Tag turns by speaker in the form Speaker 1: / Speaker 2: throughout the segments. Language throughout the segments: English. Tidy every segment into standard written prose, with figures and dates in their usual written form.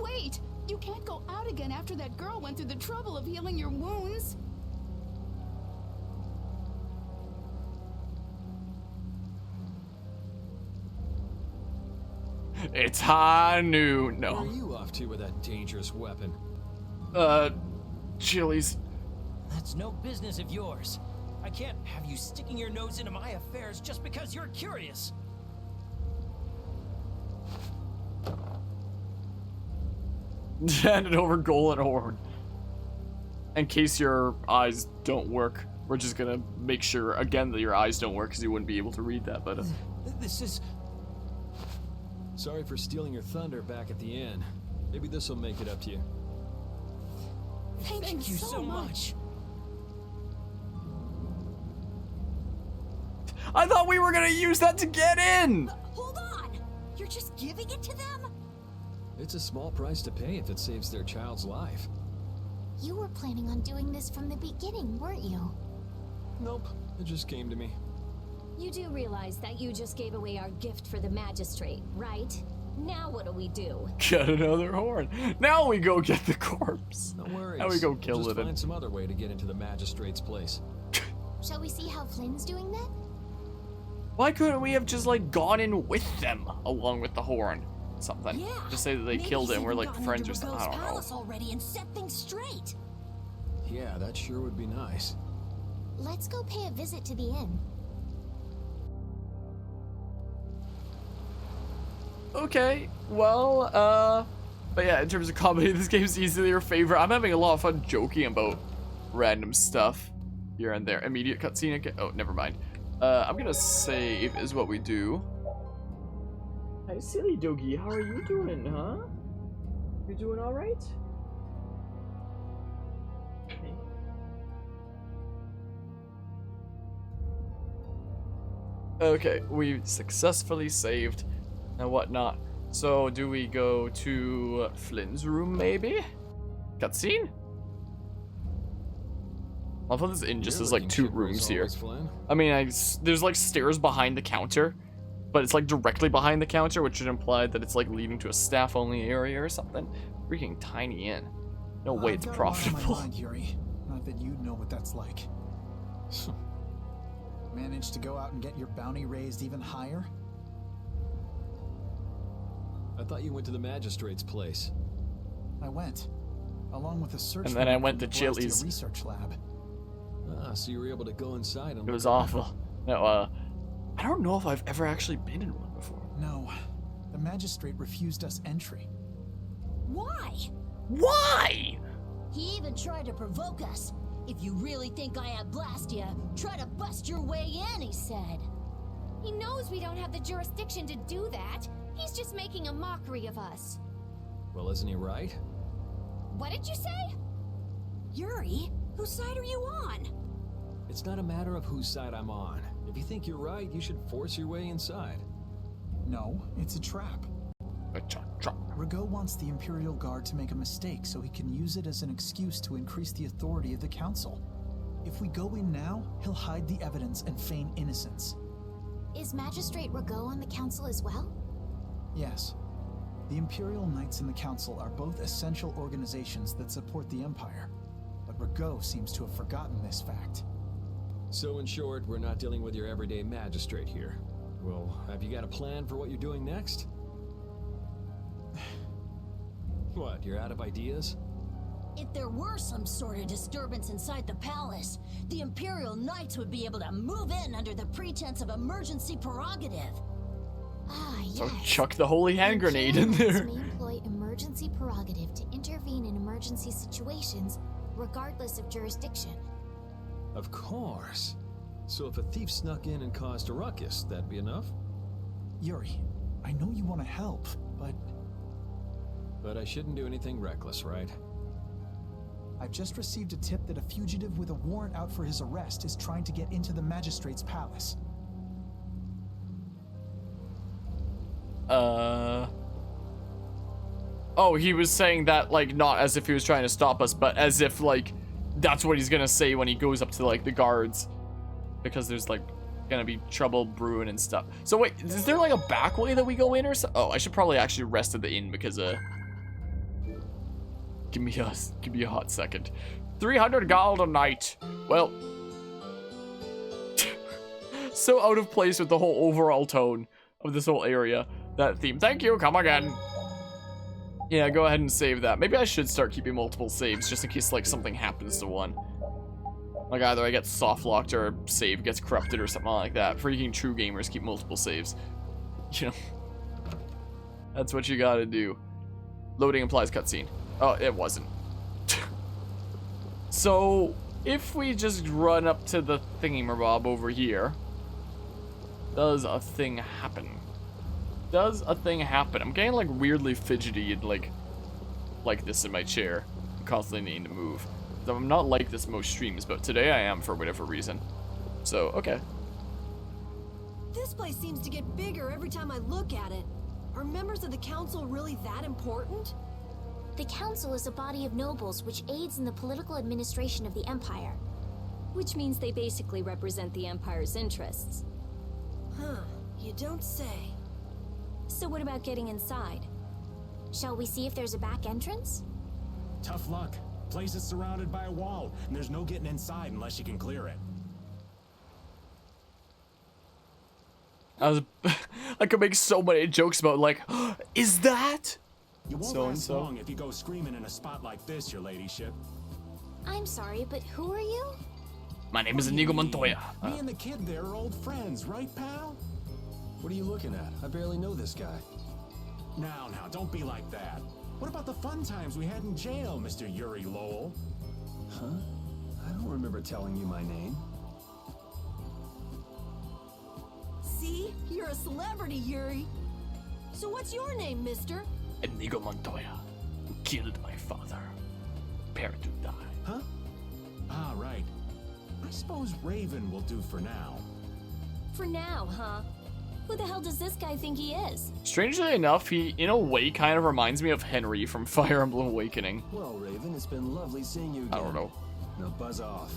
Speaker 1: Wait! You can't go out again after that girl went through the trouble of healing your wounds.
Speaker 2: It's high noon. No.
Speaker 3: Where are you off to with that dangerous weapon?
Speaker 2: Chili's.
Speaker 4: That's no business of yours. I can't have you sticking your nose into my affairs just because you're curious.
Speaker 2: Hand it over Golden Horn. In case your eyes don't work, we're just gonna make sure again that your eyes don't work because you wouldn't be able to read that. But
Speaker 4: This is...
Speaker 3: Sorry for stealing your thunder back at the end. Maybe this will make it up to you.
Speaker 4: Thank you so much.
Speaker 2: I thought we were gonna use that to get in.
Speaker 5: Hold on! You're just giving it to them?
Speaker 3: It's a small price to pay if it saves their child's life.
Speaker 6: You were planning on doing this from the beginning, weren't you?
Speaker 3: Nope, it just came to me.
Speaker 7: You do realize that you just gave away our gift for the magistrate, right? Now what do we do?
Speaker 2: Get another horn. Now we go get the corpse.
Speaker 3: No worries.
Speaker 2: Now we go kill
Speaker 3: We'll
Speaker 2: it.
Speaker 3: just find some other way to get into the magistrate's place.
Speaker 6: Shall we see how Flynn's doing then?
Speaker 2: Why couldn't we have just like gone in with them along with the horn? Something.
Speaker 5: Yeah.
Speaker 2: Just say that they
Speaker 5: maybe
Speaker 2: killed it
Speaker 5: he's
Speaker 2: and we're
Speaker 5: even
Speaker 2: like
Speaker 5: gotten
Speaker 2: friends or
Speaker 5: into
Speaker 2: something. I
Speaker 5: Ragou's
Speaker 2: don't know.
Speaker 5: palace already and set things straight.
Speaker 3: Yeah, that sure would be nice.
Speaker 6: Let's go pay a visit to the inn.
Speaker 2: Okay, well, but yeah, in terms of comedy, this game's easily your favorite. I'm having a lot of fun joking about random stuff here and there. Immediate cutscene again. Oh, never mind. I'm gonna save is what we do. Hey, silly doggy, how are you doing, huh? You doing all right? Okay. Okay, we successfully saved and whatnot. So, do we go to Flynn's room, maybe? Cutscene? I thought this inn just has like 2 rooms here. I mean, there's like stairs behind the counter, but it's like directly behind the counter, which would imply that it's like leading to a staff-only area or something. Freaking tiny inn. No way it's profitable.
Speaker 8: Mind, Yuri. Not that you'd know what that's like. Managed to go out and get your bounty raised even higher?
Speaker 3: I thought you went to the magistrate's place.
Speaker 8: I went, along with a search.
Speaker 2: And then I went to
Speaker 8: Blastia
Speaker 2: Chili's.
Speaker 8: research lab.
Speaker 3: Ah, so you were able to go inside and
Speaker 2: It was
Speaker 3: look around.
Speaker 2: awful. No, I don't know if I've ever actually been in one before.
Speaker 8: No, the magistrate refused us entry.
Speaker 5: Why?
Speaker 2: Why?
Speaker 5: He even tried to provoke us. If you really think I have Blastia, try to bust your way in, he said.
Speaker 7: He knows we don't have the jurisdiction to do that. He's just making a mockery of us.
Speaker 3: Well, isn't he right?
Speaker 7: What did you say?
Speaker 5: Yuri, whose side are you on?
Speaker 3: It's not a matter of whose side I'm on. If you think you're right, you should force your way inside.
Speaker 8: No, it's a trap. Ragou wants the Imperial Guard to make a mistake so he can use it as an excuse to increase the authority of the Council. If we go in now, he'll hide the evidence and feign innocence.
Speaker 6: Is Magistrate Ragou on the council as well?
Speaker 8: Yes. The Imperial Knights and the Council are both essential organizations that support the Empire, but Ragou seems to have forgotten this fact.
Speaker 3: So in short, we're not dealing with your everyday magistrate here. Well, have you got a plan for what you're doing next? What, you're out of ideas?
Speaker 5: If there were some sort of disturbance inside the palace, the Imperial Knights would be able to move in under the pretense of emergency prerogative.
Speaker 6: Ah, yes.
Speaker 2: So chuck the holy hand grenade in
Speaker 6: Imperial
Speaker 2: there.
Speaker 6: Knights may employ emergency prerogative to intervene in emergency situations, regardless of jurisdiction.
Speaker 3: Of course. So if a thief snuck in and caused a ruckus, that'd be enough?
Speaker 8: Yuri, I know you want to help, but
Speaker 3: But I shouldn't do anything reckless, right?
Speaker 8: I've just received a tip that a fugitive with a warrant out for his arrest is trying to get into the magistrate's palace.
Speaker 2: Oh, he was saying that, like, not as if he was trying to stop us, but as if, like, that's what he's gonna say when he goes up to, like, the guards. Because there's, like, gonna be trouble brewing and stuff. So, wait, is there, like, a back way that we go in or so? Oh, I should probably actually rest at the inn because, Give me a hot second. 300 gold a night. Well, so out of place with the whole overall tone of this whole area. That theme. Thank you. Come again. Yeah, go ahead and save that. Maybe I should start keeping multiple saves just in case like something happens to one. Like either I get soft locked or a save gets corrupted or something like that. Freaking true gamers keep multiple saves. You know. That's what you gotta do. Loading implies cutscene. Oh, it wasn't. So, if we just run up to the thingamabob over here, does a thing happen? Does a thing happen? I'm getting like weirdly fidgety and like this in my chair. I'm constantly needing to move. I'm not like this most streams, but today I am for whatever reason. So, okay.
Speaker 9: This place seems to get bigger every time I look at it. Are members of the council really that important?
Speaker 6: The council is a body of nobles which aids in the political administration of the empire.
Speaker 7: Which means they basically represent the empire's interests.
Speaker 9: Huh, you don't say.
Speaker 7: So what about getting inside?
Speaker 6: Shall we see if there's a back entrance?
Speaker 10: Tough luck. Place is surrounded by a wall, and there's no getting inside unless you can clear it.
Speaker 2: I could make so many jokes about like, is that?
Speaker 10: You won't last long if you go screaming in a spot like this, your ladyship.
Speaker 6: I'm sorry, but who are you?
Speaker 2: My name is Inigo Montoya.
Speaker 10: Me and the kid there are old friends, right, pal?
Speaker 3: What are you looking at? I barely know this guy.
Speaker 10: Now, don't be like that. What about the fun times we had in jail, Mr. Yuri Lowell?
Speaker 3: Huh? I don't remember telling you my name.
Speaker 9: See? You're a celebrity, Yuri. So what's your name, mister?
Speaker 2: Inigo Montoya, who killed my father. Prepare to die.
Speaker 10: Huh? Ah, right. I suppose Raven will do for now.
Speaker 7: For now, huh? Who the hell does this guy think he is?
Speaker 2: Strangely enough, he, in a way, kind of reminds me of Henry from Fire Emblem Awakening.
Speaker 3: Well, Raven, it's been lovely seeing you again.
Speaker 2: I don't know.
Speaker 3: Now buzz off.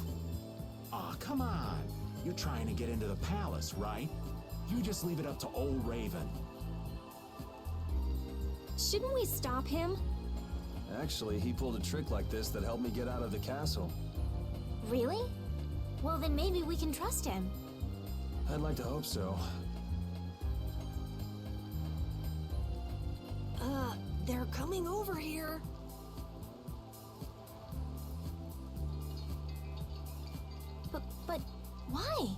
Speaker 10: Aw, come on. You're trying to get into the palace, right? You just leave it up to old Raven.
Speaker 7: Shouldn't we stop him?
Speaker 3: Actually, he pulled a trick like this that helped me get out of the castle.
Speaker 6: Really? Well, then maybe we can trust him.
Speaker 3: I'd like to hope so.
Speaker 9: They're coming over here.
Speaker 6: But why?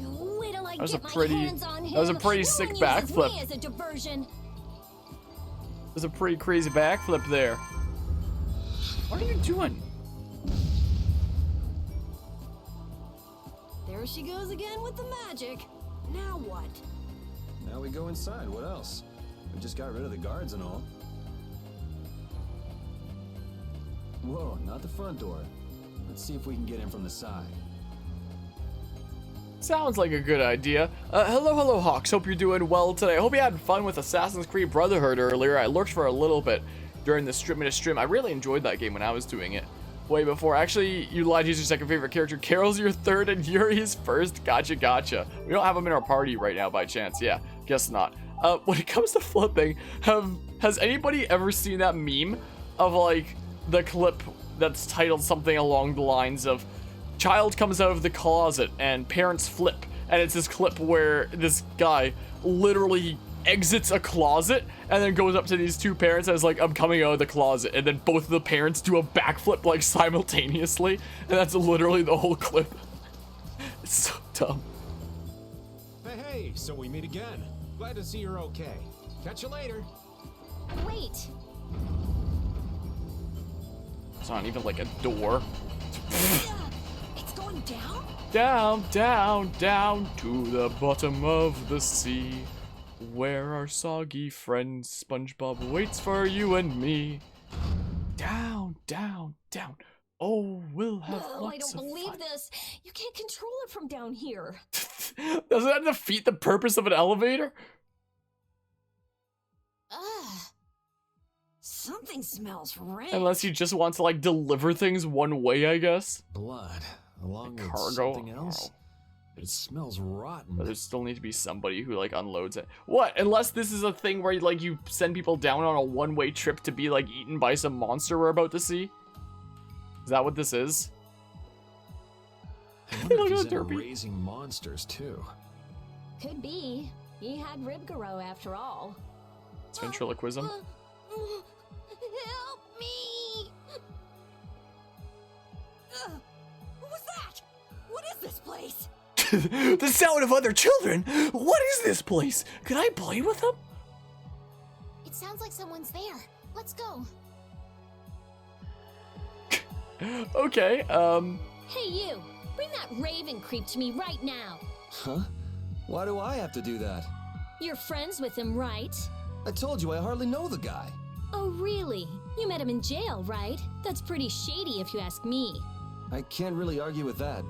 Speaker 9: Wait till I
Speaker 2: That was
Speaker 9: get
Speaker 2: a
Speaker 9: my
Speaker 2: pretty-
Speaker 9: hands on him.
Speaker 2: that was a pretty
Speaker 9: No
Speaker 2: sick
Speaker 9: one uses
Speaker 2: backflip.
Speaker 9: me as a diversion.
Speaker 2: There's a pretty crazy backflip there. What are you doing?
Speaker 9: There she goes again with the magic. Now what?
Speaker 3: Now we go inside. What else? We just got rid of the guards and all. Whoa, not the front door. Let's see if we can get in from the side.
Speaker 2: Sounds like a good idea. Hello, Hawks. Hope you're doing well today. I hope you had fun with Assassin's Creed Brotherhood earlier. I lurked for a little bit during the stream. I really enjoyed that game when I was doing it. Way before. Actually, you lied. He's your second favorite character. Carol's your third, and Yuri's first. Gotcha. We don't have him in our party right now by chance. Yeah, guess not. When it comes to flipping, has anybody ever seen that meme of like the clip that's titled something along the lines of child comes out of the closet and parents flip, and it's this clip where this guy literally exits a closet and then goes up to these two parents and is like, I'm coming out of the closet, and then both of the parents do a backflip like simultaneously, and that's literally the whole clip. It's so dumb.
Speaker 3: Hey, so we meet again. Glad to see you're okay. Catch you later.
Speaker 6: Wait.
Speaker 2: It's not even like a door.
Speaker 9: It's going down?
Speaker 2: Down to the bottom of the sea, where our soggy friend SpongeBob waits for you and me. Down. Oh, we'll have
Speaker 7: No, I
Speaker 2: lots
Speaker 7: don't
Speaker 2: of
Speaker 7: believe
Speaker 2: fun.
Speaker 7: this. You can't control it from down here.
Speaker 2: Doesn't that defeat the purpose of an elevator?
Speaker 6: Ugh.
Speaker 9: Something smells rank.
Speaker 2: Unless you just want to like deliver things one way, I guess.
Speaker 3: Blood, along with
Speaker 2: Cargo.
Speaker 3: something else. It smells rotten.
Speaker 2: But there still need to be somebody who like unloads it. What? Unless this is a thing where like you send people down on a one-way trip to be like eaten by some monster we're about to see. Is that what this is?
Speaker 3: I wonder
Speaker 2: Look
Speaker 3: if
Speaker 2: at
Speaker 3: he's
Speaker 2: the
Speaker 3: into
Speaker 2: derpy.
Speaker 3: raising monsters too.
Speaker 7: Could be. He had Ribgaro after all.
Speaker 2: It's ventriloquism.
Speaker 5: Help me! What was that? What is this place?
Speaker 2: The sound of other children? What is this place? Could I play with them?
Speaker 6: It sounds like someone's there. Let's go.
Speaker 2: Okay,
Speaker 7: Hey, you! Bring that raven creep to me right now!
Speaker 3: Huh? Why do I have to do that?
Speaker 7: You're friends with him, right?
Speaker 3: I told you I hardly know the guy.
Speaker 7: Oh, really? You met him in jail, right? That's pretty shady if you ask me.
Speaker 3: I can't really argue with that.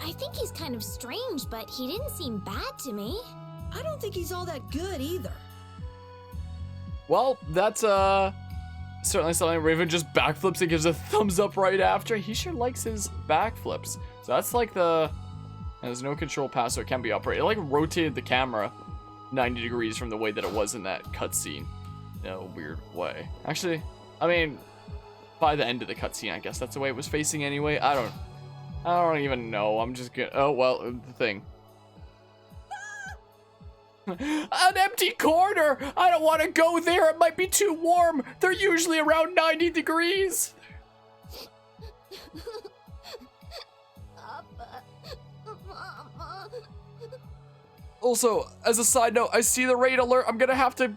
Speaker 6: I think he's kind of strange, but he didn't seem bad to me.
Speaker 9: I don't think he's all that good either.
Speaker 2: well, that's, certainly something. Raven just backflips and gives a thumbs up right after. He sure likes his backflips. So that's like the... And there's no control pass, so it can be operated. It like rotated the camera 90 degrees from the way that it was in that cutscene. In a weird way. Actually, I mean, by the end of the cutscene, I guess that's the way it was facing anyway. I don't even know. I'm just gonna... Oh, well, the thing. An empty corner! I don't want to go there. It might be too warm. They're usually around 90 degrees.
Speaker 5: Papa, Mama.
Speaker 2: Also, as a side note, I see the raid alert. I'm gonna have to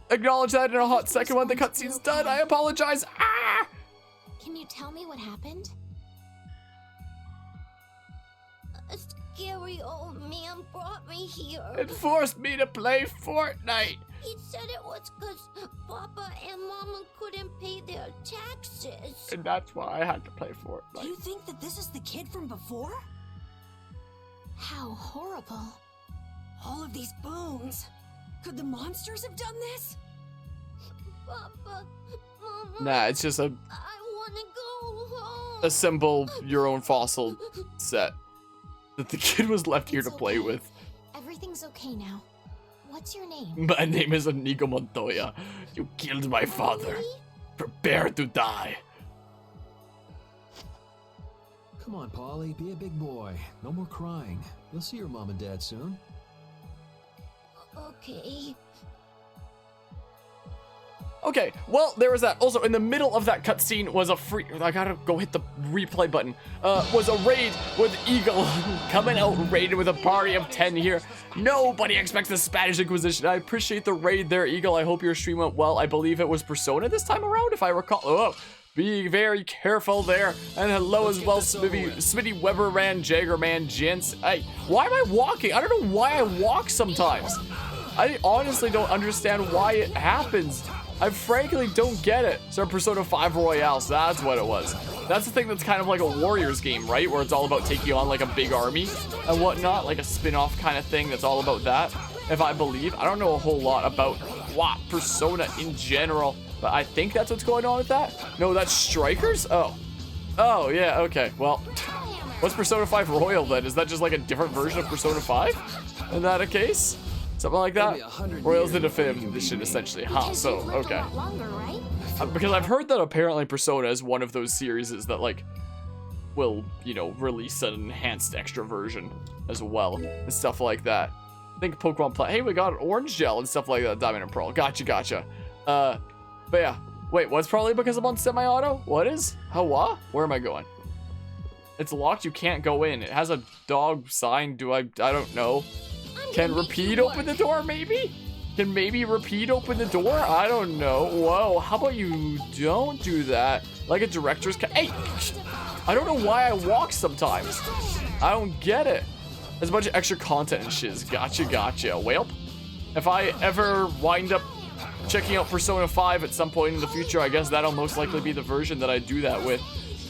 Speaker 2: acknowledge that in a hot second when the cutscene's done. I apologize. Ah!
Speaker 6: Can you tell me what happened?
Speaker 5: A scary old man brought me here.
Speaker 2: It forced me to play Fortnite.
Speaker 5: He said it was because Papa and Mama couldn't pay their taxes.
Speaker 2: And that's why I had to play
Speaker 9: Do
Speaker 2: Fortnite.
Speaker 9: you think that this is the kid from before?
Speaker 6: How horrible.
Speaker 9: All of these bones. Could the monsters have done this?
Speaker 5: Papa, Mama.
Speaker 2: Nah, it's just
Speaker 5: I want to go home.
Speaker 2: assemble your own fossil set that the kid was left here
Speaker 6: It's
Speaker 2: to play
Speaker 6: okay.
Speaker 2: with.
Speaker 6: Everything's okay now. What's your name?
Speaker 2: My name is Inigo Montoya. You killed my father. Prepare to die.
Speaker 3: Come on, Polly, be a big boy. No more crying. You'll see your mom and dad soon.
Speaker 5: Okay.
Speaker 2: Okay, well, there was that. Also, in the middle of that cutscene was a free... I gotta go hit the replay button. Was a raid with Eagle coming out raided with a party of 10 here. Nobody expects the Spanish Inquisition. I appreciate the raid there, Eagle. I hope your stream went well. I believe it was Persona this time around, if I recall. Oh, be very careful there. And hello as well, Smitty Weber Man, Jagger Man, Gents. Hey, why am I walking? I don't know why I walk sometimes. I honestly don't understand why it happens. I frankly don't get it. So Persona 5 Royale, so that's what it was. That's the thing that's kind of like a Warriors game, right? Where it's all about taking on like a big army and whatnot, like a spin-off kind of thing that's all about that, if I believe. I don't know a whole lot about Persona in general, but I think that's what's going on with that. No, that's Strikers? Oh. Oh, yeah, okay. Well, what's Persona 5 Royal then? Is that just like a different version of Persona 5? Is that a case? Something like that? Royals the definitive edition, essentially. Huh,
Speaker 6: Because
Speaker 2: so,
Speaker 6: you've lived
Speaker 2: okay.
Speaker 6: a lot longer, right?
Speaker 2: Because I've heard that apparently Persona is one of those series that, like, will, you know, release an enhanced extra version as well, and stuff like that. I think Pokemon Play. Hey, we got orange gel and stuff like that. Diamond and Pearl. Gotcha. But yeah. Wait, what's probably because I'm on semi-auto? What is? What? Where am I going? It's locked. You can't go in. It has a dog sign. I don't know. Can repeat open the door, maybe? Can maybe repeat open the door? I don't know. Whoa, how about you don't do that? Like a director's hey! I don't know why I walk sometimes. I don't get it. There's a bunch of extra content and shiz. Gotcha. Well, if I ever wind up checking out Persona 5 at some point in the future, I guess that'll most likely be the version that I do that with.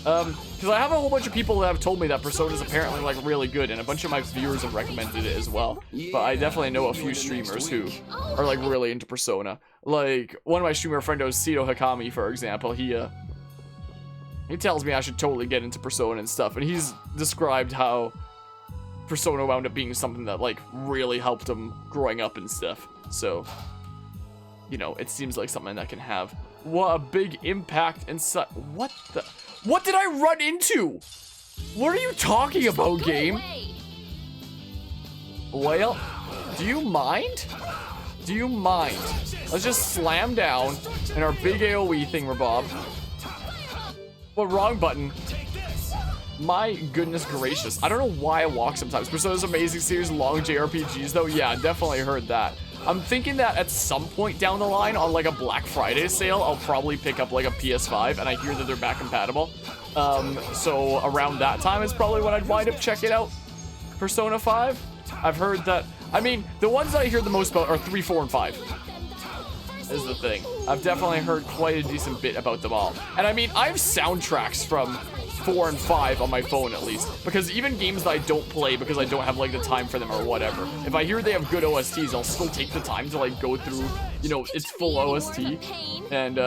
Speaker 2: Because I have a whole bunch of people that have told me that Persona is apparently like really good, and a bunch of my viewers have recommended it as well. But I definitely know a few streamers who are like really into Persona. Like one of my streamer friendos, Sito Hakami, for example, he tells me I should totally get into Persona and stuff, and he's described how Persona wound up being something that like really helped him growing up and stuff. So, you know, it seems like something that can have what a big impact and such. What did I run into? What are you talking about, game? Well, do you mind? Do you mind? Let's just slam down in our big AoE thingamabob. What, wrong button? My goodness gracious. I don't know why I walk sometimes. Persona's Amazing Series long JRPGs though. Yeah, I definitely heard that. I'm thinking that at some point down the line on like a Black Friday sale, I'll probably pick up like a PS5, and I hear that they're back compatible. So around that time is probably when I'd wind up checking out Persona 5. I've heard that, I mean, the ones that I hear the most about are 3, 4, and 5. Is the thing. I've definitely heard quite a decent bit about them all. And I mean, I have soundtracks from 4 and 5 on my phone at least, because even games that I don't play because I don't have like the time for them or whatever, if I hear they have good OSTs, I'll still take the time to like go through, you know, its full OST and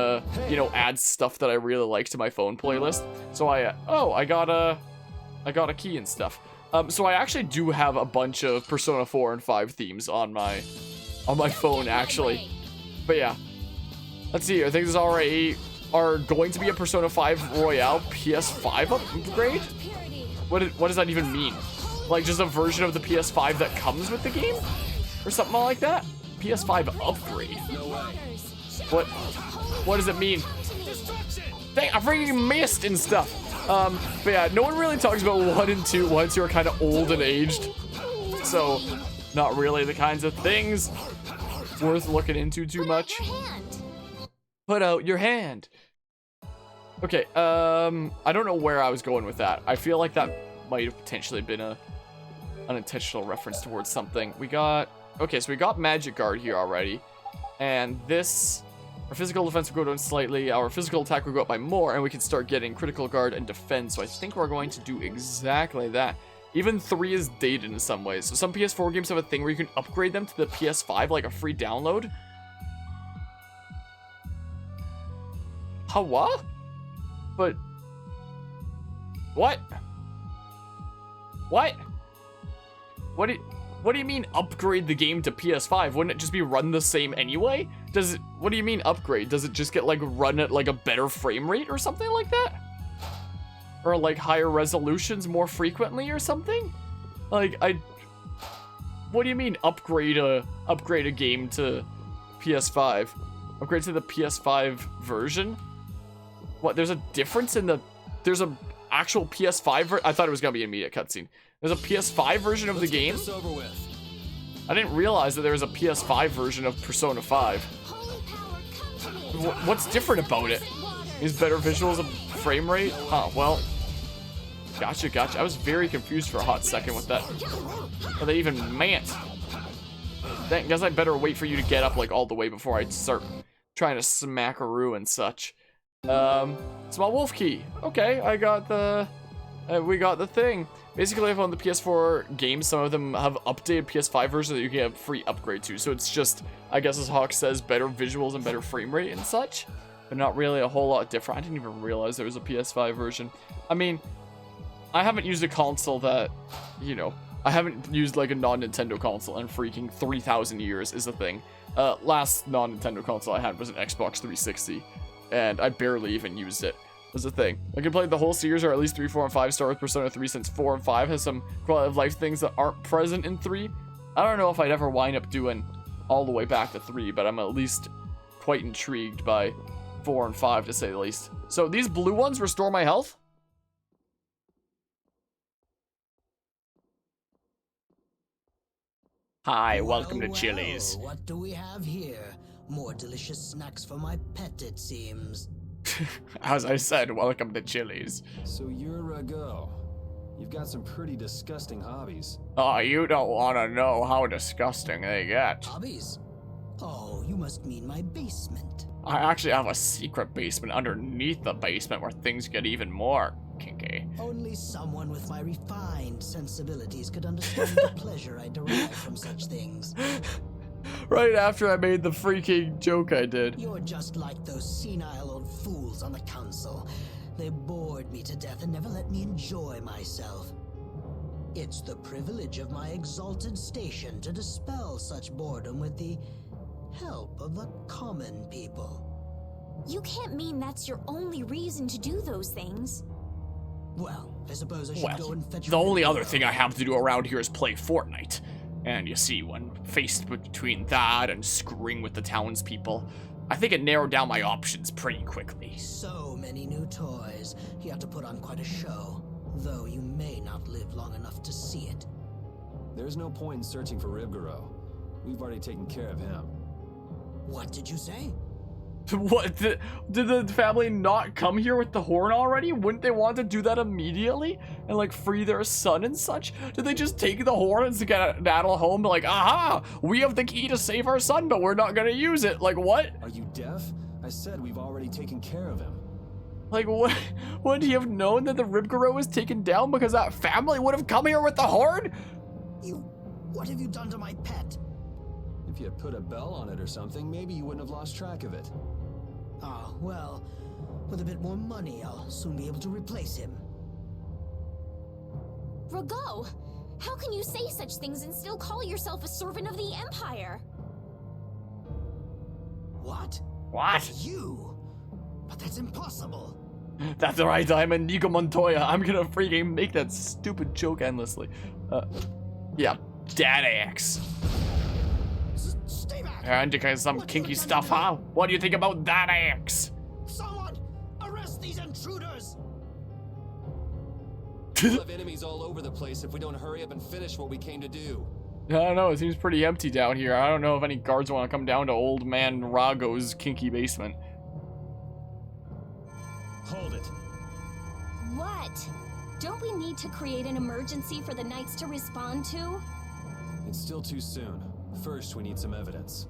Speaker 2: you know, add stuff that I really like to my phone playlist. So I got a key and stuff. So I actually do have a bunch of Persona 4 and 5 themes on my phone actually. But yeah, let's see. I think this are going to be a Persona 5 Royale PS5 upgrade. What does that even mean? Like just a version of the PS5 that comes with the game, or something like that? PS5 upgrade. What does it mean? Dang, I freaking missed and stuff. But yeah, no one really talks about 1 and 2. 1 and 2 are kind of old and aged, so not really the kinds of things worth looking into too much. Put out your hand. Okay, I don't know where I was going with that. I feel like that might have potentially been an unintentional reference towards something. Okay, so we got Magic Guard here already. And this, our physical defense will go down slightly, our physical attack will go up by more, and we can start getting critical guard and defense. So I think we're going to do exactly that. Even 3 is dated in some ways. So some PS4 games have a thing where you can upgrade them to the PS5, like a free download. What? But what? What do you mean upgrade the game to PS5? Wouldn't it just be run the same anyway? What do you mean upgrade? Does it just get like run at like a better frame rate or something like that? Or like higher resolutions more frequently or something? Like what do you mean upgrade a game to PS5? Upgrade to the PS5 version? What, there's a difference in there's a actual PS5 I thought it was gonna be an immediate cutscene. There's a PS5 version of the game? I didn't realize that there was a PS5 version of Persona 5. What's different about it? Is better visuals and frame rate? Huh, well. Gotcha. I was very confused for a hot second with that. What they even meant. I guess I better wait for you to get up like all the way before I start trying to smackaroo and such. Small wolf key. Okay, I got we got the thing. Basically, on the PS4 games, some of them have updated PS5 versions that you can have free upgrade to. So it's just, I guess as Hawk says, better visuals and better frame rate and such. But not really a whole lot different. I didn't even realize there was a PS5 version. I mean, I haven't used a console that, you know, I haven't used like a non-Nintendo console in freaking 3,000 years is the thing. Last non-Nintendo console I had was an Xbox 360. And I barely even used it. Was the thing. I can play the whole series, or at least 3, 4, and 5 star with Persona 3, since 4 and 5 has some quality of life things that aren't present in 3. I don't know if I'd ever wind up doing all the way back to 3, but I'm at least quite intrigued by 4 and 5 to say the least. So these blue ones restore my health? Hi, welcome to Chili's.
Speaker 11: What do we have here? More delicious snacks for my pet, it seems.
Speaker 2: As I said, welcome to Chili's.
Speaker 3: So you're Ragou. You've got some pretty disgusting hobbies.
Speaker 2: Oh, you don't want to know how disgusting they get.
Speaker 11: Hobbies? Oh, you must mean my basement.
Speaker 2: I actually have a secret basement underneath the basement where things get even more kinky.
Speaker 11: Only someone with my refined sensibilities could understand the pleasure I derive from such things.
Speaker 2: Right after I made the freaking joke I did.
Speaker 11: You're just like those senile old fools on the council. They bored me to death and never let me enjoy myself. It's the privilege of my exalted station to dispel such boredom with the help of the common people.
Speaker 6: You can't mean that's your only reason to do those things.
Speaker 11: Well, I suppose I should go and fetch
Speaker 2: The only
Speaker 11: Ragou.
Speaker 2: other thing I have to do around here is play Fortnite. And you see, when faced between that and screwing with the townspeople, I think it narrowed down my options pretty quickly.
Speaker 11: So many new toys. You have to put on quite a show, though you may not live long enough to see it.
Speaker 3: There's no point in searching for Ribgaro. We've already taken care of him.
Speaker 11: What did you say?
Speaker 2: What? Did the family not come here with the horn already? Wouldn't they want to do that immediately? And like free their son and such? Did they just take the horn and get Natal home? Like, aha! We have the key to save our son, but we're not gonna use it. Like, what?
Speaker 3: Are you deaf? I said we've already taken care of him.
Speaker 2: Like, what? Wouldn't he have known that the Ribgaro was taken down because that family would have come here with the horn?
Speaker 11: What have you done to my pet?
Speaker 3: If you had put a bell on it or something, maybe you wouldn't have lost track of it.
Speaker 11: Ah, well, with a bit more money, I'll soon be able to replace him.
Speaker 6: Ragou, how can you say such things and still call yourself a servant of the Empire?
Speaker 11: What?
Speaker 2: What?
Speaker 11: You? But that's impossible.
Speaker 2: That's right, I'm Inigo Montoya. I'm gonna freaking make that stupid joke endlessly. Yeah, Dad Axe.
Speaker 11: Stay back!
Speaker 2: And you guys some kinky stuff, huh? What do you think about that axe?
Speaker 11: Someone arrest these intruders!
Speaker 3: We'll have enemies all over the place if we don't hurry up and finish what we came to do.
Speaker 2: I don't know, it seems pretty empty down here. I don't know if any guards want to come down to old man Ragou's kinky basement.
Speaker 3: Hold it.
Speaker 7: What? Don't we need to create an emergency for the Knights to respond to?
Speaker 3: It's still too soon. First, we need some evidence.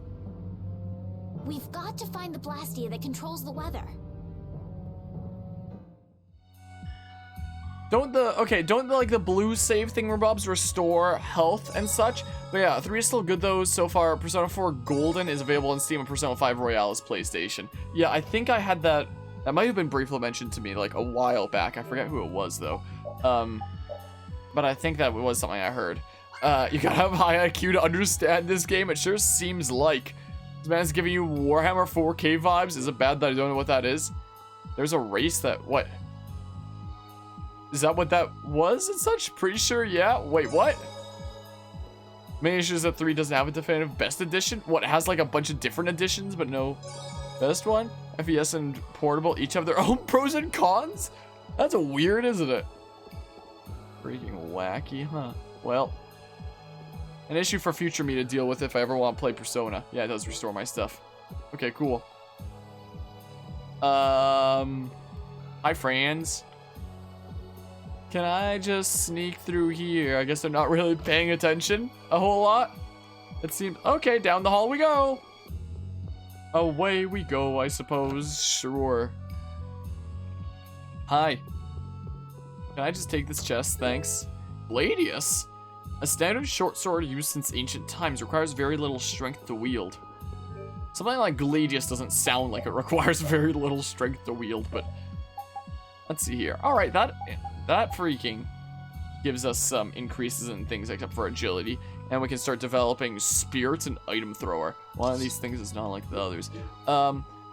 Speaker 6: We've got to find the Blastia that controls the weather.
Speaker 2: Don't the blue save thingamabobs restore health and such? But yeah, 3 is still good though so far. Persona 4 Golden is available on Steam and Persona 5 Royale's PlayStation. Yeah, I think I had that. That might have been briefly mentioned to me like a while back. I forget who it was though. But I think that was something I heard. You gotta have high IQ to understand this game. It sure seems like this man's giving you Warhammer 4K vibes. Is it bad that I don't know what that is? There's a race that what? Is that what that was and such? Pretty sure, yeah. Wait, what? Main issue is that 3 doesn't have a definitive best edition. What, it has like a bunch of different editions, but no best one? FES and Portable each have their own pros and cons? That's weird, isn't it? Freaking wacky, huh? Well, an issue for future me to deal with if I ever want to play Persona. Yeah, it does restore my stuff. Okay, cool. Hi, friends. Can I just sneak through here? I guess they're not really paying attention a whole lot. It seems... Okay, down the hall we go. Away we go, I suppose. Sure. Hi. Can I just take this chest? Thanks. Gladius? A standard short sword used since ancient times requires very little strength to wield. Something like Gladius doesn't sound like it requires very little strength to wield, but... Let's see here. Alright, that freaking gives us some increases in things except for agility. And we can start developing spirits and item thrower. One of these things is not like the others.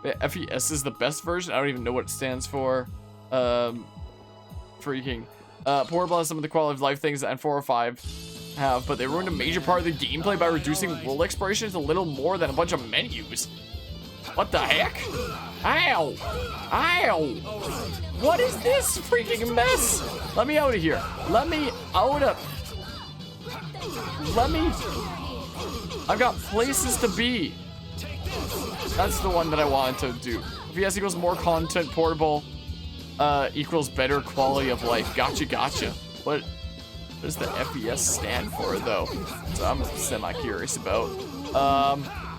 Speaker 2: FES is the best version. I don't even know what it stands for. Portable has some of the quality of life things that N4 or 5 have, but they ruined a major part of the gameplay by reducing world exploration to little more than a bunch of menus. What the heck? Ow! Ow! What is this freaking mess? Let me out of here. Let me out of... Let me... I've got places to be. That's the one that I wanted to do. VS equals more content, portable equals better quality of life. Gotcha, gotcha. What does the FES stand for, though? So I'm semi-curious about.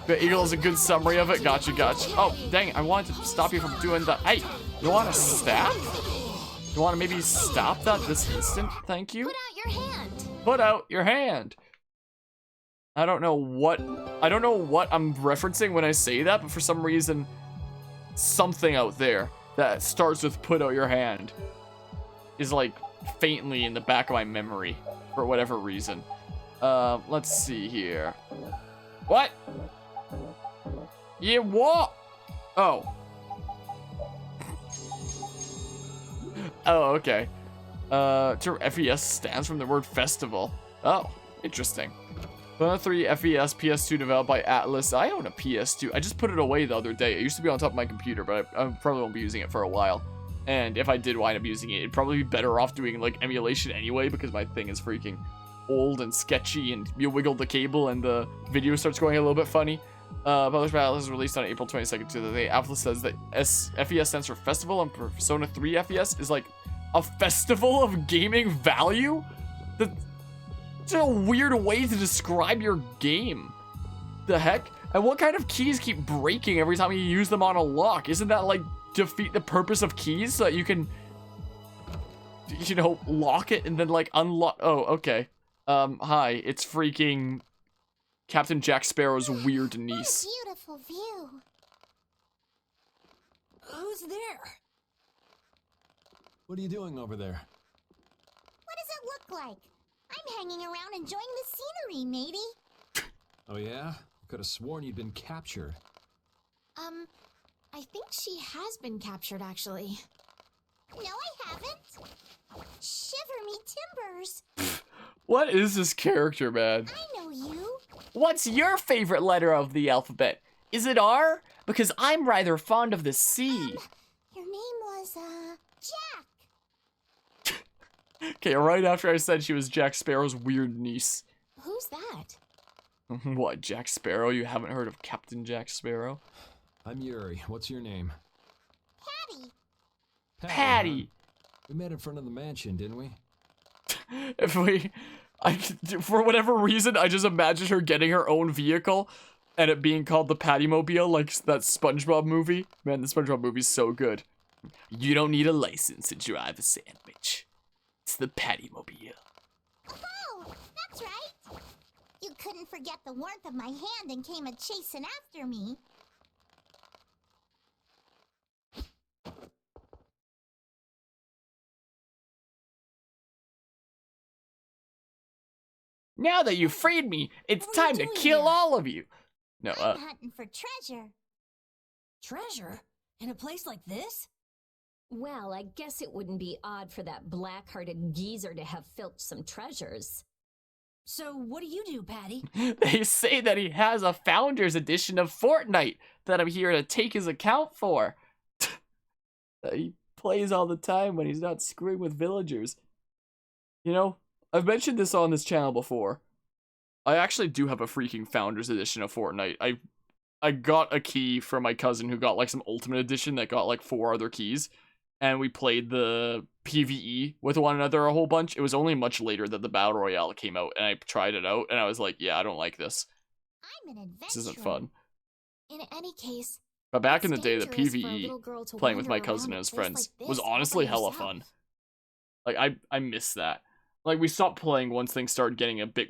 Speaker 2: The eagle is a good summary of it. Gotcha, gotcha. Oh, dang, I wanted to stop you from doing that. Hey, you want to stop? You want to maybe stop that this instant? Thank you.
Speaker 6: Put out your hand.
Speaker 2: Put out your hand. I don't know what I'm referencing when I say that, but for some reason, something out there that starts with put out your hand is like faintly in the back of my memory for whatever reason. Let's see here. What? Yeah, what? Oh. Oh, okay. FES stands from the word festival. Oh, interesting. Persona 3 FES PS2 developed by Atlas. I own a PS2. I just put it away the other day. It used to be on top of my computer, but I probably won't be using it for a while. And if I did wind up using it, it'd probably be better off doing like emulation anyway, because my thing is freaking old and sketchy, and you wiggle the cable and the video starts going a little bit funny. Published by Atlas, released on April 22nd, 2008. Atlas says that FES stands for Festival, and Persona 3 FES is like a festival of gaming value? That's a weird way to describe your game. The heck? And what kind of keys keep breaking every time you use them on a lock? Isn't that like defeat the purpose of keys so that you can, you know, lock it and then like unlock? Oh, okay. Hi, it's freaking Captain Jack Sparrow's weird niece.
Speaker 6: What a beautiful view.
Speaker 9: Who's there?
Speaker 3: What are you doing over there?
Speaker 6: What does it look like? I'm hanging around enjoying the scenery, maybe.
Speaker 3: Oh yeah? Could have sworn you'd been captured.
Speaker 6: I think she has been captured, actually. No, I haven't. Shiver me timbers.
Speaker 2: What is this character, man?
Speaker 6: I know you.
Speaker 2: What's your favorite letter of the alphabet? Is it R? Because I'm rather fond of the C.
Speaker 6: Your name was, Jack.
Speaker 2: Okay, right after I said she was Jack Sparrow's weird niece.
Speaker 6: Who's that?
Speaker 2: What, Jack Sparrow? You haven't heard of Captain Jack Sparrow?
Speaker 3: I'm Yuri. What's your name?
Speaker 6: Patty.
Speaker 2: Patty!
Speaker 3: Huh? We met in front of the mansion, didn't we?
Speaker 2: For whatever reason, I just imagined her getting her own vehicle and it being called the Pattymobile, like that SpongeBob movie. Man, the SpongeBob movie's so good. You don't need a license to drive a sandwich. It's the Pattymobile.
Speaker 6: Oh, that's right. You couldn't forget the warmth of my hand and came a-chasing after me.
Speaker 2: Now that you've freed me, it's time to kill all of you. No,
Speaker 6: I'm hunting for treasure.
Speaker 9: Treasure? In a place like this?
Speaker 7: Well, I guess it wouldn't be odd for that black-hearted geezer to have filched some treasures.
Speaker 9: So what do you do, Patty?
Speaker 2: They say that he has a Founders Edition of Fortnite that I'm here to take his account for. That he plays all the time when he's not screwing with villagers. You know, I've mentioned this on this channel before. I actually do have a freaking Founders Edition of Fortnite. I got a key from my cousin who got like some Ultimate Edition that got like 4 other keys. And we played the PvE with one another a whole bunch. It was only much later that the Battle Royale came out, and I tried it out, and I was like, yeah, I don't like this.
Speaker 6: I'm an adventurer.
Speaker 2: This isn't fun.
Speaker 6: In any case,
Speaker 2: But back in the day, the PvE, playing with my cousin and his friends, was honestly hella fun. Like, I miss that. Like, we stopped playing once things started getting a bit,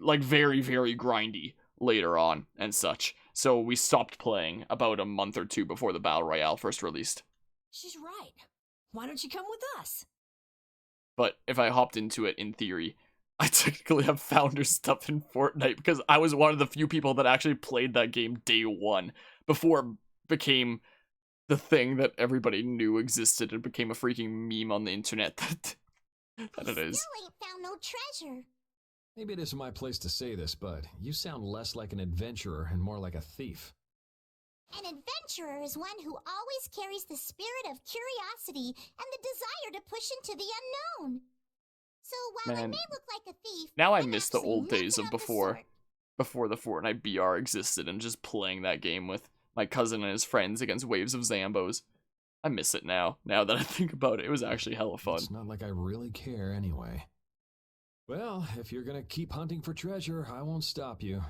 Speaker 2: like, very, very grindy later on and such. So we stopped playing about a month or 2 before the Battle Royale first released.
Speaker 9: She's right. Why don't you come with us?
Speaker 2: But if I hopped into it, in theory, I technically have Founders stuff in Fortnite because I was one of the few people that actually played that game day one before it became the thing that everybody knew existed and became a freaking meme on the internet that it is.
Speaker 6: Still ain't found no treasure.
Speaker 3: Maybe it isn't my place to say this, but you sound less like an adventurer and more like a thief.
Speaker 6: An adventurer is one who always carries the spirit of curiosity and the desire to push into the unknown. So while I may look like a thief,
Speaker 2: now I miss the old days of before the Fortnite BR existed and just playing that game with my cousin and his friends against waves of Zambos. I miss it now that I think about it. It was actually hella fun.
Speaker 3: It's not like I really care anyway. Well, if you're gonna keep hunting for treasure, I won't stop you.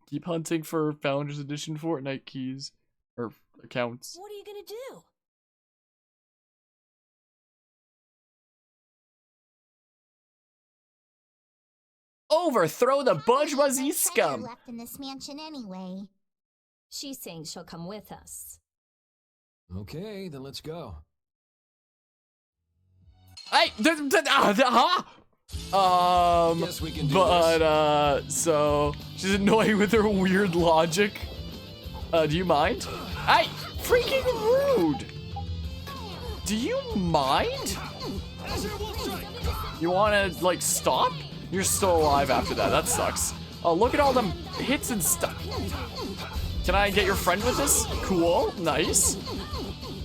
Speaker 2: Keep hunting for Founders Edition Fortnite keys. Or accounts.
Speaker 9: What are you gonna do?
Speaker 2: Overthrow the bourgeoisie scum!
Speaker 6: Left in this mansion anyway.
Speaker 7: She's saying she'll come with us.
Speaker 3: Okay, then let's go.
Speaker 2: Hey,
Speaker 3: Guess we can do this.
Speaker 2: so she's annoying with her weird logic. Do you mind? Hey, freaking rude. Do you mind? You wanna, like, stop? You're still alive after that. That sucks. Oh, look at all them hits and stuff. Can I get your friend with this? Cool. Nice.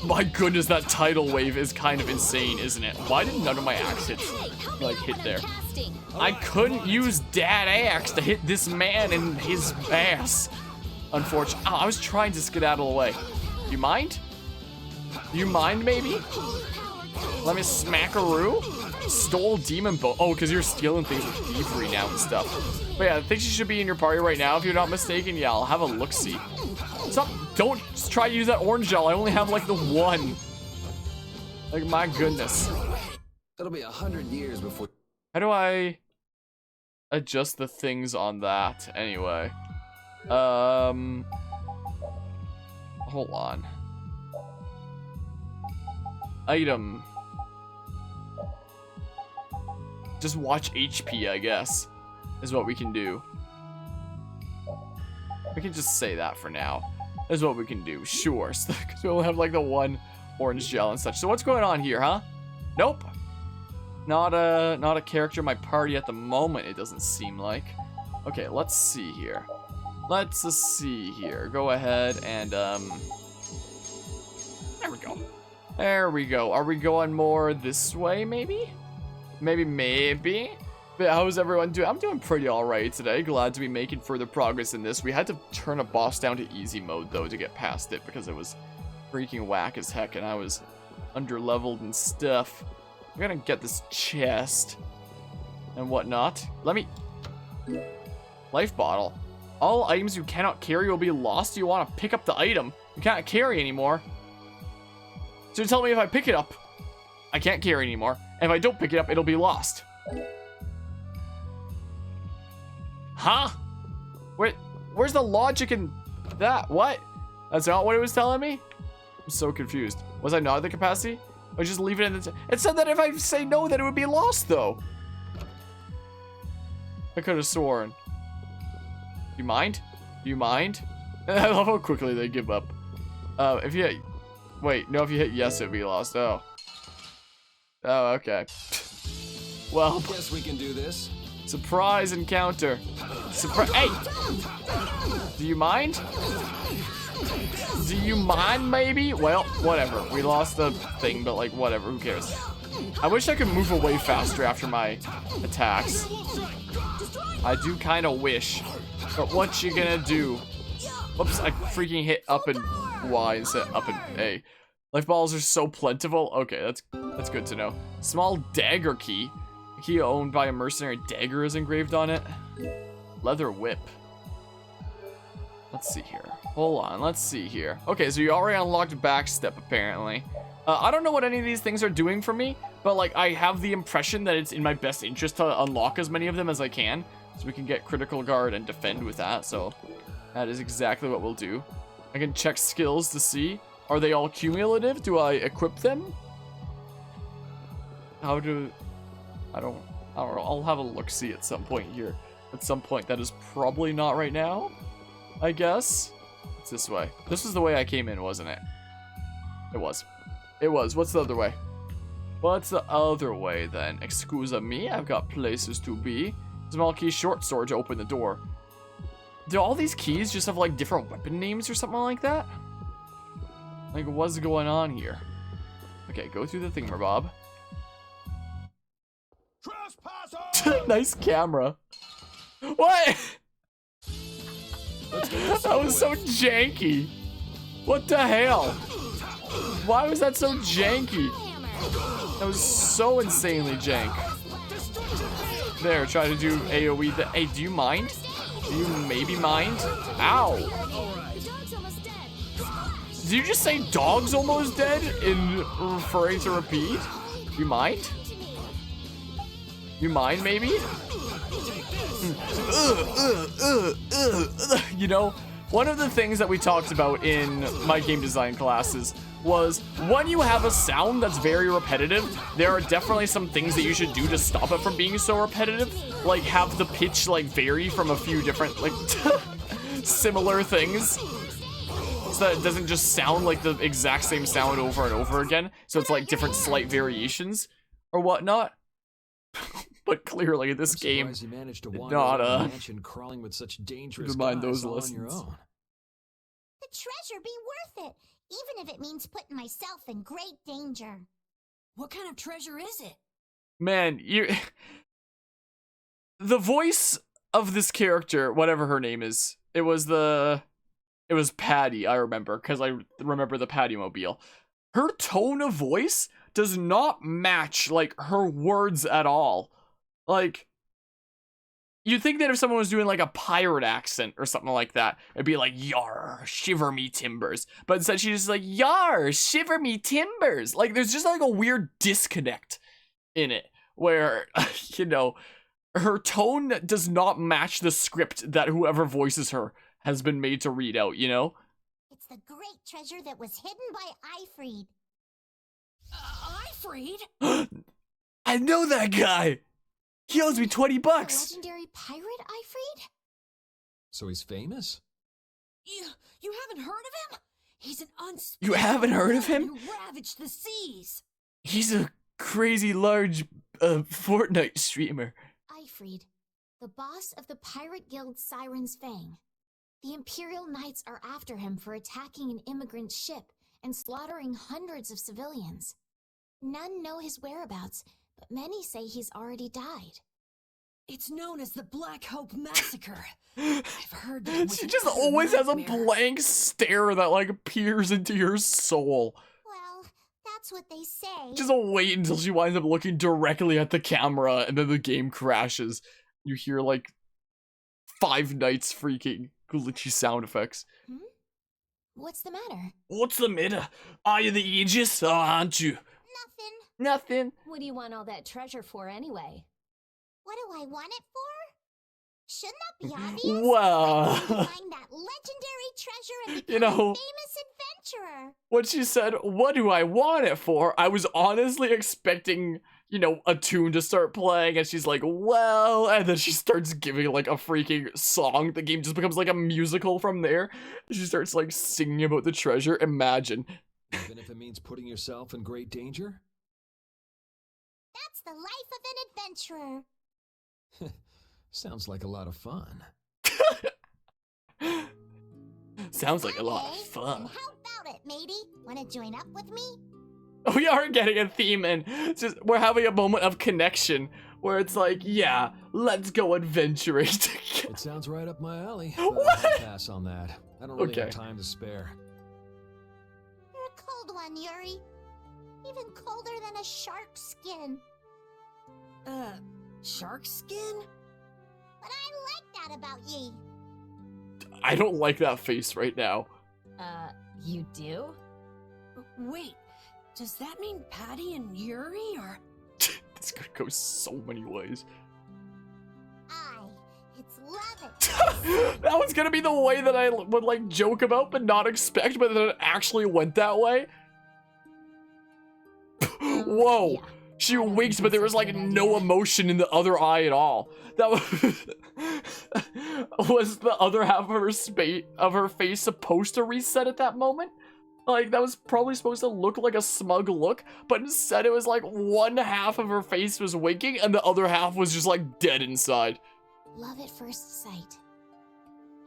Speaker 2: My goodness, that tidal wave is kind of insane, isn't it? Why did none of my axe hits, like, hit there? I couldn't use Dad Axe to hit this man in his ass. Unfortunately. Oh, I was trying to skedaddle away. You mind? You mind, maybe? Let me smackaroo? Stole demon bow. Oh, because you're stealing things with thievery now and stuff. But yeah, I think she should be in your party right now if you're not mistaken. Yeah, I'll have a look-see. Stop. Don't try to use that orange gel. I only have like the one. Like, my goodness.
Speaker 3: It'll be 100 years before.
Speaker 2: How do I adjust the things on that anyway? Hold on. Item. Just watch HP, I guess, is what we can do. We can just say that for now. Is what we can do. Sure. Because we only have like the one orange gel and such. So what's going on here, huh? Nope. Not a character in my party at the moment, it doesn't seem like. Okay, let's see here. Let's see here. Go ahead and there we go. There we go. Are we going more this way, maybe? Maybe. But how's everyone doing? I'm doing pretty alright today. Glad to be making further progress in this. We had to turn a boss down to easy mode, though, to get past it, because it was freaking whack as heck, and I was under-leveled and stuff. I'm gonna get this chest and whatnot. Let me... Life bottle. All items you cannot carry will be lost. You want to pick up the item you can't carry anymore. So you tell me if I pick it up, I can't carry anymore. And if I don't pick it up, it'll be lost. Huh? Where's the logic in that? What? That's not what it was telling me? I'm so confused. Was I not at the capacity? Or just leave it in the... It said that if I say no, that it would be lost, though. I could have sworn. Do you mind? Do you mind? I love how quickly they give up. If you hit... Wait, no, if you hit yes, it'd be lost. Oh. Oh, okay. Well...
Speaker 3: Guess we can do this.
Speaker 2: Surprise encounter. Surprise... Hey! Do you mind? Do you mind, maybe? Well, whatever. We lost the thing, but, like, whatever. Who cares? I wish I could move away faster after my attacks. I do kind of wish. But what you gonna do? Whoops, I freaking hit up and Y instead of up and A. Life balls are so plentiful. Okay, that's good to know. Small dagger key. A key owned by a mercenary dagger is engraved on it. Leather whip. Let's see here. Hold on, let's see here. Okay, so you already unlocked backstep, apparently. I don't know what any of these things are doing for me, but, like, I have the impression that it's in my best interest to unlock as many of them as I can, so we can get critical guard and defend with that, so that is exactly what we'll do. I can check skills to see. Are they all cumulative? Do I equip them? How do... I don't know. I'll have a look-see at some point here. At some point. That is probably not right now, I guess. It's this way. This was the way I came in, wasn't it? It was. It was. What's the other way? What's the other way, then? Excusa me, I've got places to be. Small key, short sword to open the door. Do all these keys just have, like, different weapon names or something like that? Like, what's going on here? Okay, go through the thingamabob. Nice camera. What? That was so janky. What the hell? Why was that so janky? That was so insanely jank. There, try to do AoE. Hey, do you mind? Do you maybe mind? Ow! Did you just say dog's almost dead in referring to repeat? You mind? You mind, maybe? You know, one of the things that we talked about in my game design classes was when you have a sound that's very repetitive, there are definitely some things that you should do to stop it from being so repetitive. Like have the pitch like vary from a few different like similar things, so that it doesn't just sound like the exact same sound over and over again. So it's like different slight variations or whatnot. But clearly this game
Speaker 3: you managed to
Speaker 2: did
Speaker 3: wander
Speaker 2: not
Speaker 3: around the mansion crawling with such dangerous
Speaker 2: mind
Speaker 3: guys
Speaker 2: those
Speaker 3: all on your
Speaker 2: lessons.
Speaker 3: own.
Speaker 6: The treasure be worth it, even if it means putting myself in great danger.
Speaker 9: What kind of treasure is it?
Speaker 2: Man, the voice of this character, whatever her name is, it was Patty, I remember, because I remember the Patty Mobile. Her tone of voice does not match, like, her words at all. Like, you'd think that if someone was doing, like, a pirate accent or something like that, it'd be like, yar, shiver me timbers. But instead she's just like, yar, shiver me timbers. Like, there's just, like, a weird disconnect in it, where, you know, her tone does not match the script that whoever voices her has been made to read out, you know?
Speaker 6: It's the great treasure that was hidden by Ifried.
Speaker 9: Ifried?
Speaker 2: I know that guy! He owes me $20.
Speaker 6: The legendary pirate Ifried?
Speaker 3: So he's famous?
Speaker 9: You haven't heard of him? He's an
Speaker 2: You haven't heard of him?
Speaker 9: who ravaged the seas.
Speaker 2: He's a crazy large Fortnite streamer.
Speaker 1: Ifried, the boss of the pirate guild Siren's Fang. The Imperial Knights are after him for attacking an immigrant ship and slaughtering hundreds of civilians. None know his whereabouts, but many say he's already died.
Speaker 9: It's known as the Black Hope Massacre. I've heard that it was
Speaker 2: She
Speaker 9: an
Speaker 2: just
Speaker 9: utter
Speaker 2: always has a
Speaker 9: nightmare.
Speaker 2: blank stare that, like, peers into your soul.
Speaker 6: Well, that's what they say.
Speaker 2: Just wait until she winds up looking directly at the camera and then the game crashes. You hear, like, Five Nights freaking glitchy sound effects.
Speaker 1: What's the matter?
Speaker 2: What's the matter? Are you the Aegis or aren't you? Nothing.
Speaker 7: What do you want all that treasure for anyway?
Speaker 6: What do I want it for? Shouldn't that be obvious?
Speaker 2: Well,
Speaker 6: I want to find that legendary treasure and become
Speaker 2: You know,
Speaker 6: a famous adventurer.
Speaker 2: when she said, what do I want it for? I was honestly expecting, you know, a tune to start playing, and she's like, well, and then she starts giving, like, a freaking song. The game just becomes, like, a musical from there. She starts, like, singing about the treasure. Imagine.
Speaker 3: Even if it means putting yourself in great danger?
Speaker 6: That's the life of an adventurer.
Speaker 3: Sounds like a lot of fun.
Speaker 2: Sounds like a lot of
Speaker 6: Okay,
Speaker 2: fun.
Speaker 6: then how about it, matey? Want to join up with me?
Speaker 2: We are getting a theme in. It's just, we're having a moment of connection where it's like, yeah, let's go adventuring together.
Speaker 3: It sounds right up my alley.
Speaker 2: What?
Speaker 3: I'll pass on that. I don't really
Speaker 2: Okay.
Speaker 3: have time to spare.
Speaker 6: You're a cold one, Yuri. Even colder than a shark's skin.
Speaker 9: Shark skin?
Speaker 6: But I like that about ye.
Speaker 2: I don't like that face right now.
Speaker 7: You do?
Speaker 9: Wait, does that mean Patty and Yuri are...
Speaker 2: This could go so many ways.
Speaker 6: It's love it.
Speaker 2: That was gonna be the way that I would, like, joke about but not expect, but then it actually went that way. Whoa.
Speaker 7: Yeah.
Speaker 2: She winked, but there was, like, no emotion in the other eye at all. That was the other half of her face supposed to reset at that moment? Like, that was probably supposed to look like a smug look, but instead it was like one half of her face was winking and the other half was just, like, dead inside.
Speaker 1: Love at first sight.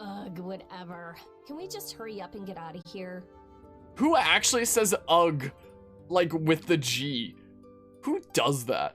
Speaker 7: Ugh, whatever. Can we just hurry up and get out of here?
Speaker 2: Who actually says ugh, like, with the G? Who does that?